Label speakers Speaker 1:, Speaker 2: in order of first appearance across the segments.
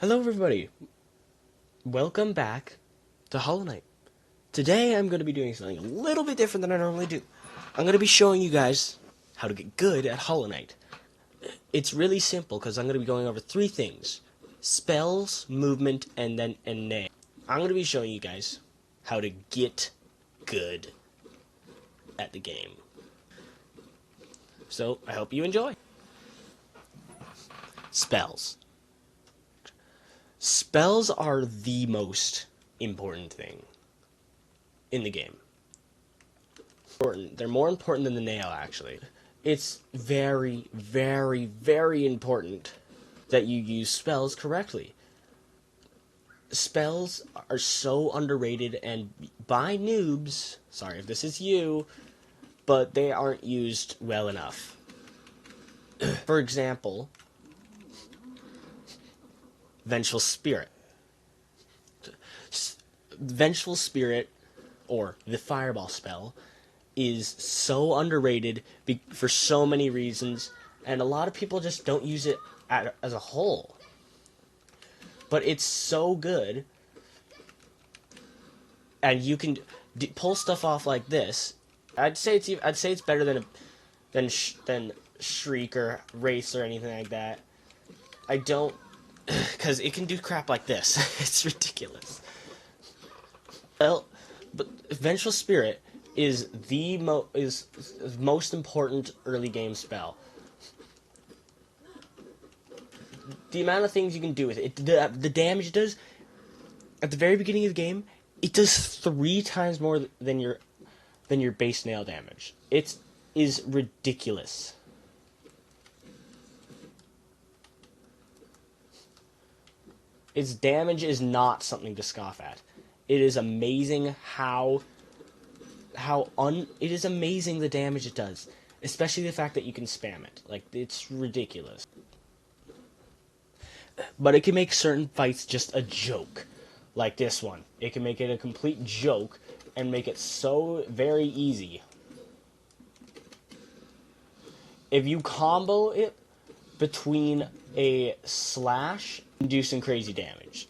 Speaker 1: Hello everybody, welcome back to Hollow Knight. Today I'm going to be doing something a little bit different than I normally do. I'm going to be showing you guys how to get good at Hollow Knight. It's really simple because I'm going to be going over three things. Spells, movement, and name. I'm going to be showing you guys how to get good at the game. So, I hope you enjoy. Spells. Spells are the most important thing in the game. They're more important than the nail, actually. It's very, very, very important that you use spells correctly. Spells are so underrated and by noobs, sorry if this is you, but they aren't used well enough. For example, Vengeful Spirit. Vengeful Spirit, or the Fireball spell, is so underrated for so many reasons, and a lot of people just don't use it as a whole. But it's so good, and you can pull stuff off like this. I'd say it's better than Shriek or Race or anything like that. I don't, because it can do crap like this. It's ridiculous. Well, but Vengeful Spirit is the most important early game spell. The amount of things you can do with it, the damage it does at the very beginning of the game, it does 3 times more than your base nail damage. It is ridiculous. Its damage is not something to scoff at. It is amazing it is amazing the damage it does, especially the fact that you can spam it. Like, it's ridiculous. But it can make certain fights just a joke, like this one. It can make it a complete joke and make it so very easy. If you combo it between a slash, you do some crazy damage.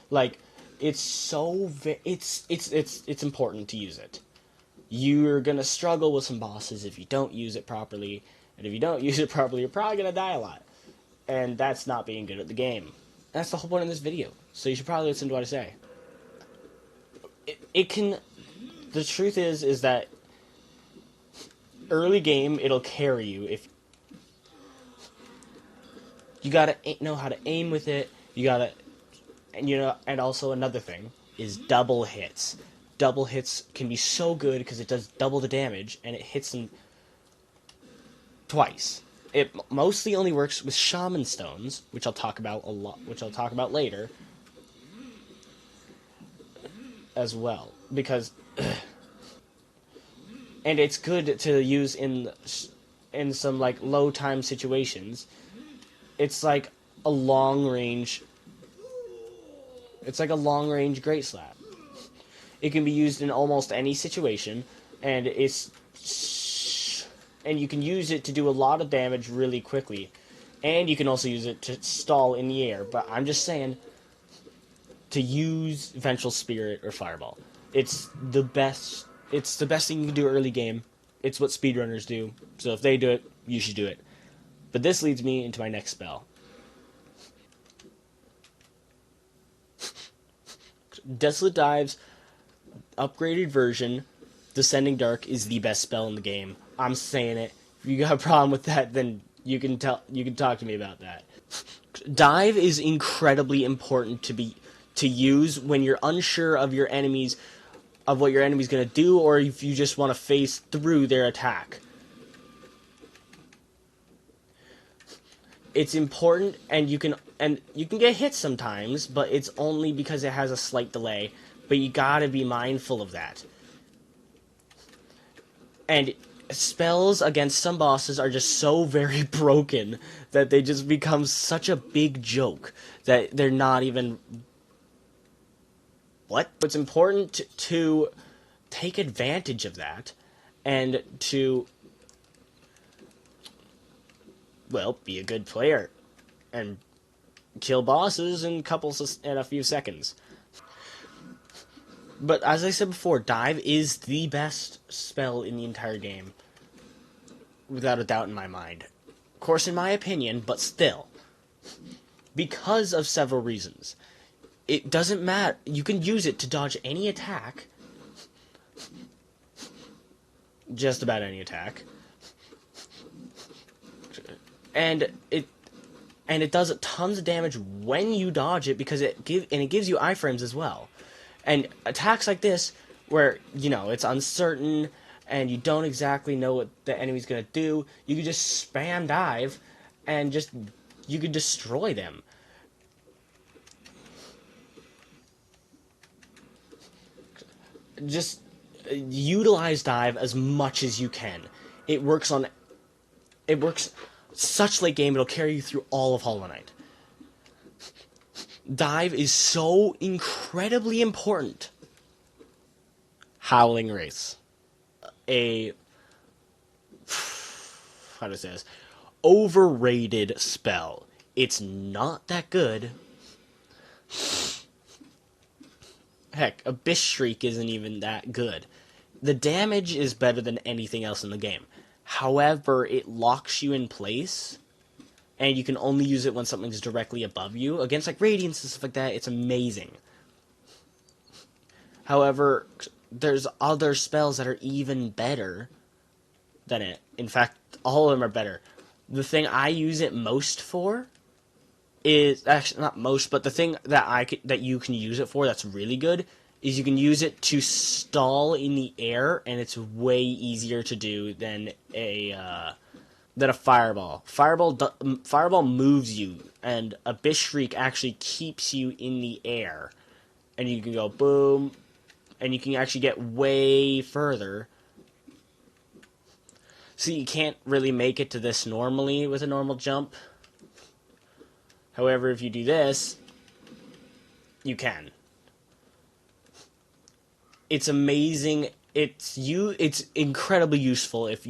Speaker 1: Like, it's so it's important to use it. You're gonna struggle with some bosses if you don't use it properly, and if you don't use it properly, you're probably gonna die a lot. And that's not being good at the game. That's the whole point of this video. So you should probably listen to what I say. The truth is that early game, it'll carry you if you gotta know how to aim with it. And also another thing is double hits. Double hits can be so good because it does double the damage and it hits them twice. It mostly only works with Shaman Stones, which I'll talk about later as well, because and it's good to use in some like low time situations. It's like a long range Great Slap. It can be used in almost any situation, and you can use it to do a lot of damage really quickly, and you can also use it to stall in the air. But I'm just saying to use Vengeful Spirit or Fireball. It's the best thing you can do early game. It's what speedrunners do. So if they do it, you should do it. But this leads me into my next spell. Desolate Dive's upgraded version, Descending Dark, is the best spell in the game. I'm saying it. If you got a problem with that, then you can talk to me about that. Dive is incredibly important to use when you're unsure of what your enemy's gonna do, or if you just want to phase through their attack. It's important, and you can get hit sometimes, but it's only because it has a slight delay. But you gotta be mindful of that. And spells against some bosses are just so very broken that they just become such a big joke that they're not even... What? It's important to take advantage of that and to well, be a good player and kill bosses in a few seconds. But as I said before, dive is the best spell in the entire game, without a doubt in my mind. Of course, in my opinion, but still, because of several reasons. It doesn't matter. You can use it to dodge any attack. Just about any attack. And it does tons of damage when you dodge it, because it gives you iframes as well. And attacks like this, where, you know, it's uncertain and you don't exactly know what the enemy's gonna do, you can just spam dive and you can destroy them. Just utilize dive as much as you can. It works such late game, it'll carry you through all of Hollow Knight. Dive is so incredibly important. Howling Race. How to say this? Overrated spell. It's not that good. Heck, Abyss Shriek isn't even that good. The damage is better than anything else in the game. However, it locks you in place, and you can only use it when something's directly above you. Against, like, Radiance and stuff like that, it's amazing. However, there's other spells that are even better than it. In fact, all of them are better. The thing I use it most for is, actually not most, but the thing that you can use it for that's really good is you can use it to stall in the air, and it's way easier to do than a fireball. Fireball moves you, and Abyss Shriek actually keeps you in the air, and you can go boom, and you can actually get way further. So you can't really make it to this normally with a normal jump. However, if you do this, you can. It's amazing. It's incredibly useful if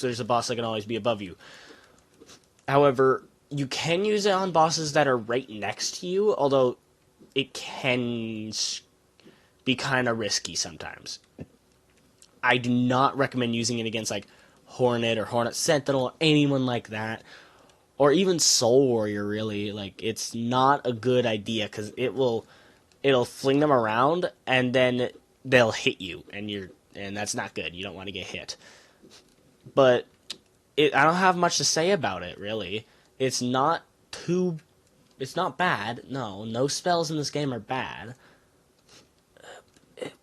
Speaker 1: there's a boss that can always be above you. However, you can use it on bosses that are right next to you, although it can be kind of risky sometimes. I do not recommend using it against, like, Hornet or Hornet Sentinel or anyone like that. Or even Soul Warrior, really. Like, it's not a good idea, because it'll fling them around, and then they'll hit you, and that's not good. You don't want to get hit. But I don't have much to say about it, really. It's not bad. No spells in this game are bad.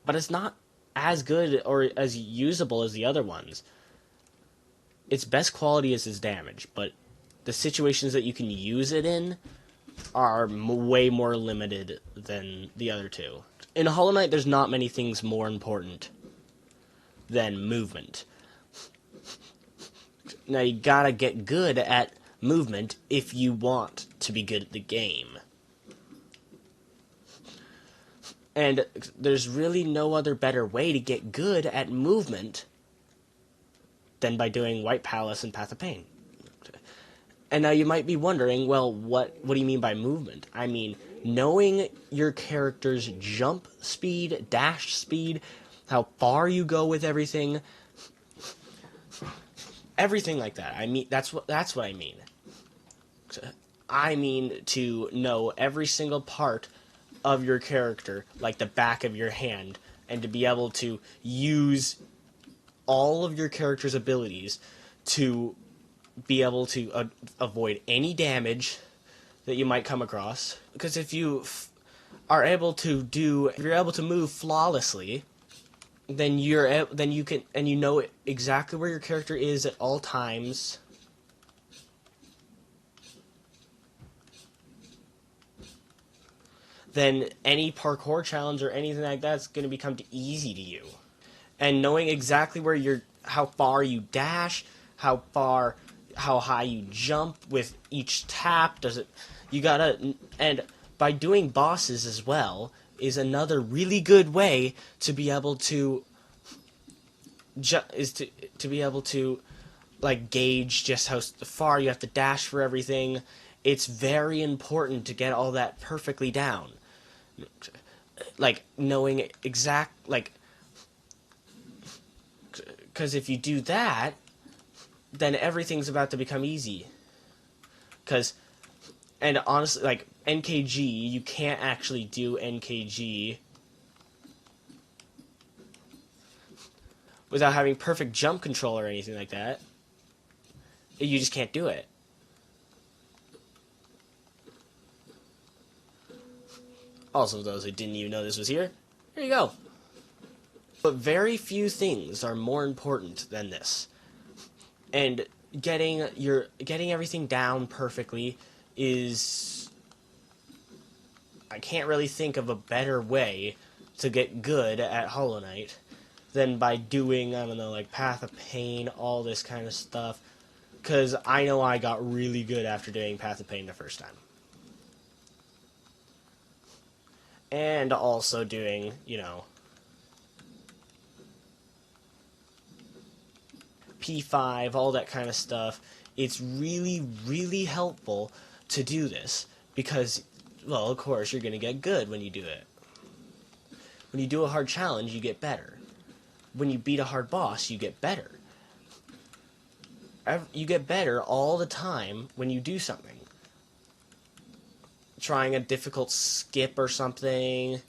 Speaker 1: But it's not as good or as usable as the other ones. Its best quality is its damage, but the situations that you can use it in are way more limited than the other two. In Hollow Knight, there's not many things more important than movement. Now, you gotta get good at movement if you want to be good at the game. And there's really no other better way to get good at movement than by doing White Palace and Path of Pain. And now you might be wondering, well, what do you mean by movement? I mean, knowing your character's jump speed, dash speed, how far you go with everything like that. I mean, that's what I mean. I mean to know every single part of your character, like the back of your hand, and to be able to use all of your character's abilities to be able to avoid any damage that you might come across. Because if you are able to if you're able to move flawlessly, then you can, and you know exactly where your character is at all times. Then any parkour challenge or anything like that's going to become easy to you. And knowing exactly how far you dash, how high you jump with each tap, and by doing bosses as well is another really good way to be able to like gauge just how far you have to dash for everything. It's very important to get all that perfectly down. Like knowing because if you do that, then everything's about to become easy. And honestly, like NKG, you can't actually do NKG without having perfect jump control or anything like that. You just can't do it. Also, those who didn't even know this was here, here you go. But very few things are more important than this. And getting everything down perfectly is, I can't really think of a better way to get good at Hollow Knight than by doing, I don't know, like Path of Pain, all this kind of stuff. Because I know I got really good after doing Path of Pain the first time. And also doing, P5, all that kind of stuff. It's really, really helpful to do this because, well, of course, you're going to get good when you do it. When you do a hard challenge, you get better. When you beat a hard boss, you get better. You get better all the time when you do something. Trying a difficult skip or something,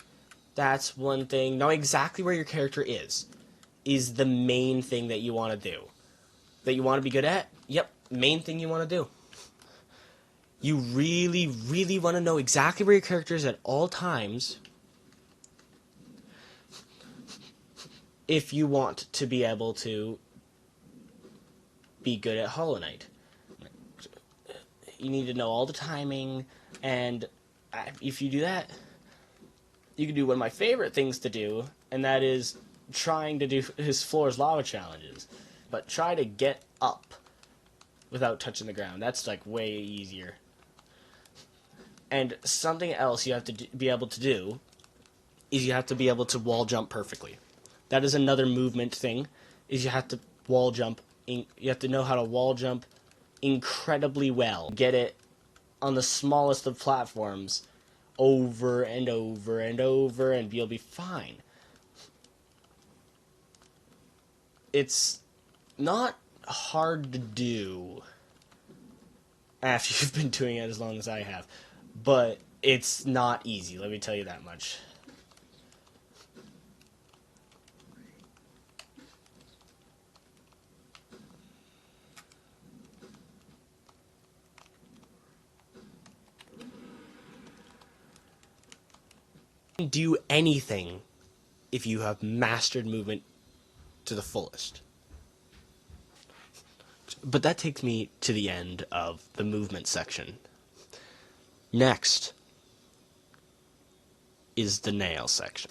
Speaker 1: that's one thing. Knowing exactly where your character is the main thing that you want to do. That you want to be good at? Yep, main thing you want to do. You really, really want to know exactly where your character is at all times if you want to be able to be good at Hollow Knight. You need to know all the timing, and if you do that, you can do one of my favorite things to do, and that is trying to do his Floor's Lava challenges. But try to get up without touching the ground. That's like way easier. And something else you have to be able to do is you have to be able to wall jump perfectly. That is another movement thing, is you have to wall jump. You have to know how to wall jump incredibly well. Get it on the smallest of platforms over and over and over, and you'll be fine. It's not hard to do after you've been doing it as long as I have, but it's not easy, let me tell you that much. You can do anything if you have mastered movement to the fullest. But that takes me to the end of the movement section. Next is the nail section.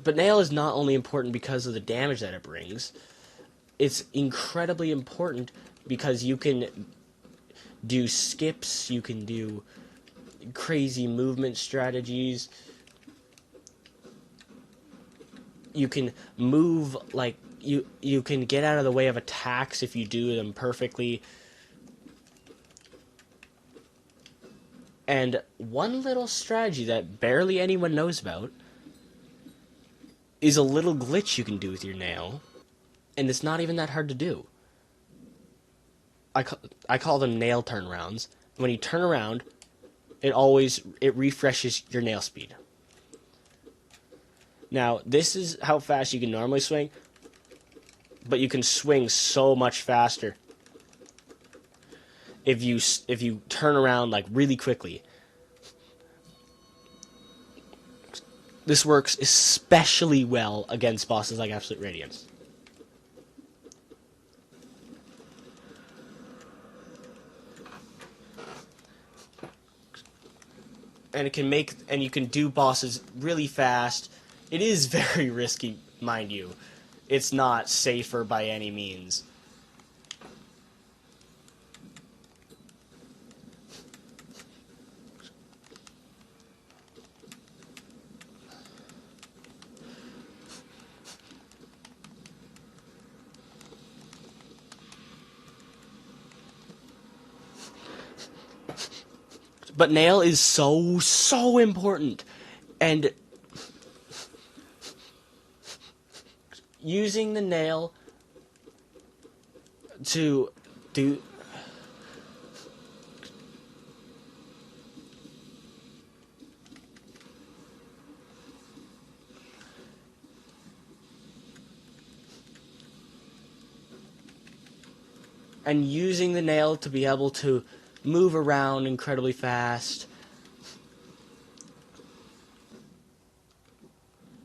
Speaker 1: But nail is not only important because of the damage that it brings, it's incredibly important because you can do skips, you can do crazy movement strategies, you can move like you can get out of the way of attacks if you do them perfectly. And one little strategy that barely anyone knows about is a little glitch you can do with your nail, and it's not even that hard to do. I call them nail turnarounds. When you turn around, it refreshes your nail speed. Now, this is how fast you can normally swing, but you can swing so much faster if you turn around like really quickly. This works especially well against bosses like Absolute Radiance. And you can do bosses really fast. It is very risky, mind you. It's not safer by any means. But nail is so important. And using the nail to do... And using the nail to be able to move around incredibly fast.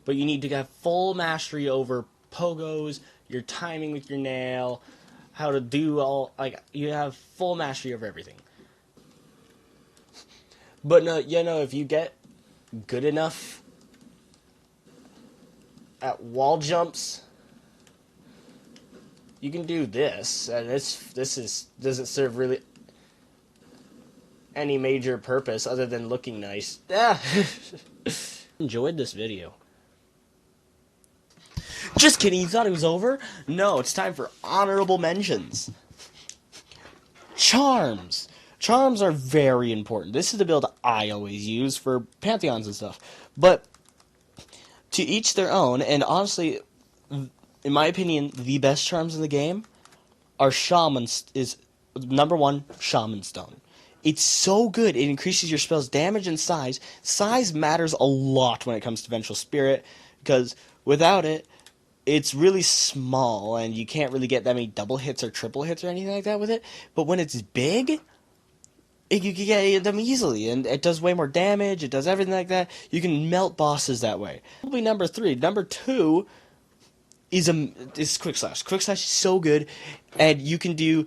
Speaker 1: But you need to have full mastery over pogos, your timing with your nail, how to do all, like, you have full mastery over everything. But no, you know, if you get good enough at wall jumps, you can do this, and this doesn't serve really any major purpose other than looking nice. Enjoyed this video. Just kidding, you thought it was over? No, it's time for honorable mentions. Charms. Charms are very important. This is the build I always use for pantheons and stuff. But to each their own, and honestly, in my opinion, the best charms in the game are is number one, Shaman Stone. It's so good. It increases your spell's damage and size. Size matters a lot when it comes to Vengeful Spirit, because without it, it's really small, and you can't really get that many double hits or triple hits or anything like that with it. But when it's big, you can get them easily, and it does way more damage. It does everything like that. You can melt bosses that way. Probably number 3. Number 2 is Quick Slash. Quick Slash is so good, and you can do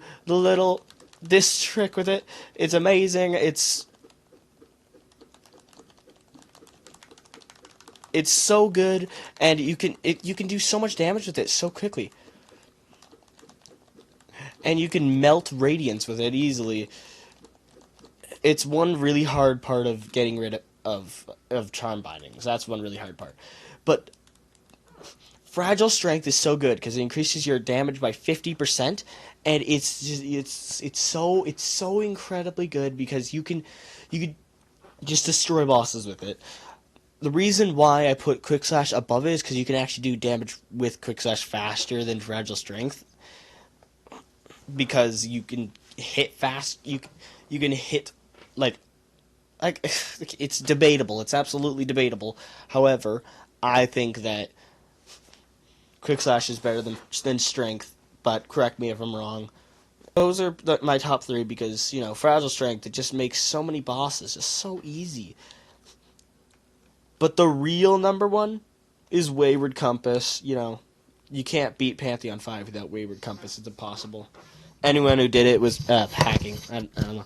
Speaker 1: this trick with it. It's amazing. It's so good, and you can do so much damage with it so quickly. And you can melt radiance with it easily. It's one really hard part of getting rid of charm bindings. That's one really hard part. But Fragile Strength is so good because it increases your damage by 50%, and it's so incredibly good because you can just destroy bosses with it. The reason why I put Quick Slash above it is because you can actually do damage with Quick Slash faster than Fragile Strength, because you can hit fast. You can hit like it's debatable. It's absolutely debatable. However, I think that Quick Slash is better than Strength, but correct me if I'm wrong. Those are my top 3 because, you know, Fragile Strength, it just makes so many bosses just so easy. But the real number 1 is Wayward Compass. You know, you can't beat Pantheon 5 without Wayward Compass. It's impossible. Anyone who did it was hacking. I don't know.